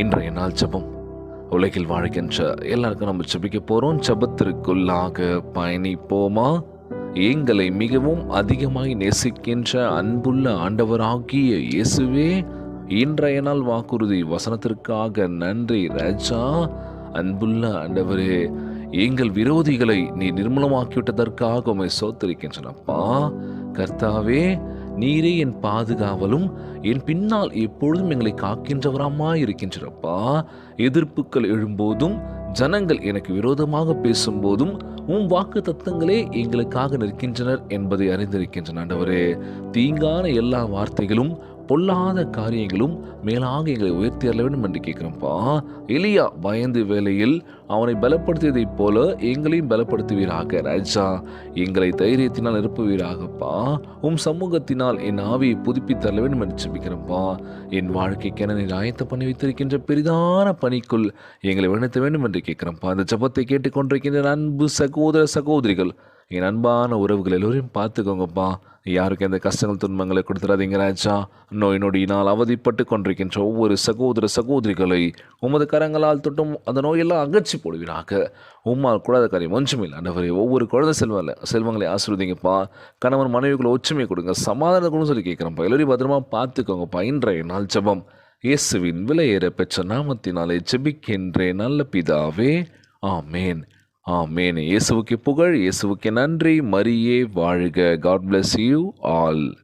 இன்றைய நாள் ஜெபம். உலகில் வாழ்கின்ற எல்லாருக்கும் நம்ம ஜெபிக்க போகிறோம். ஜெபத்திற்குள்ளாக பயணிப்போமா? எங்களை மிகவும் அதிகமாய் நேசிக்கின்ற அன்புள்ள ஆண்டவராகிய இயேசுவே, இன்றைய நாள் வாக்குறுதி வசனத்திற்காக நன்றி ராஜா. அன்புள்ள ஆண்டவரே, எங்கள் விரோதிகளை நீ நிர்மூலமாக்கிவிட்டதற்காக உம்மை ஸ்தோத்திரிக்கின்றனப்பா. கர்த்தாவே, நீரே என் பாதுகாவலும் என் பின்னால் எப்பொழுதும் எங்களை காக்கின்றவராமாய் இருக்கின்றப்பா. எதிர்ப்புகள் எழும்போதும் ஜனங்கள் எனக்கு விரோதமாக பேசும்போதும் உம் வாக்கு தத்தங்களே எங்களுக்காக நிற்கின்றனர் என்பதை அறிந்திருக்கின்றன ஆண்டவரே. தீங்கான எல்லா வார்த்தைகளும் பொல்லாத காரியங்களும் மேலாக எங்களை உயர்த்தி அருள வேண்டும் என்று கேட்கிறோம்ப்பா. எலியா பயந்து வேளையில் அவனை பலப்படுத்தியதைப் போல எங்களையும் பலப்படுத்துவீராக ராஜா. எங்களை தைரியத்தினால் நிரப்புவீராகப்பா. உம் சமூகத்தினால் என் ஆவியை புதுப்பித்து அருள வேண்டும் என்று ஜெபிக்கிறோம்ப்பா. என் வாழ்க்கைக்கென நீர் ஆயத்த பண்ணி வைத்திருக்கின்ற பெரிதான பணிக்குள் எங்களை வழிநடத்த வேண்டும் என்று கேட்கிறோம்ப்பா. அந்த ஜெபத்தை கேட்டுக்கொண்டிருக்கின்ற அன்பு சகோதர சகோதரிகள், என் அன்பான உறவுகள் எல்லோரையும் பார்த்துக்கோங்கப்பா. யாருக்கு எந்த கஷ்டங்கள் துன்பங்களை கொடுத்துடாதீங்க ராஜா. நோய் நொடியினால் அவதிப்பட்டு கொண்டிருக்கின்ற ஒவ்வொரு சகோதர சகோதரிகளை உமது கரங்களால் தொட்டும் அந்த நோயெல்லாம் அகற்றி போடுவீராக. உம்மால் கூடாத காரியம் ஒன்றுமில்லை ஆண்டவரே. ஒவ்வொரு குழந்தை செல்வங்களை ஆசீர்வதிங்கப்பா. கணவன் மனைவிக்குள்ள ஒற்றுமை கொடுங்க, சமாதானம் கொடுன்னு சொல்லி கேட்குறேன்ப்பா. எல்லோரையும் பத்திரமா பார்த்துக்கோங்கப்பா. இன்றைய நாள் ஜெபம் இயேசுவின் விலையேற பெற்ற நாமத்தினாலே ஜெபிக்கின்றேன் நல்ல பிதாவே, ஆமேன். ஆமேன். இயேசுவுக்கு புகழ், இயேசுவுக்கு நன்றி. மரியே வாழ்க. God bless you all.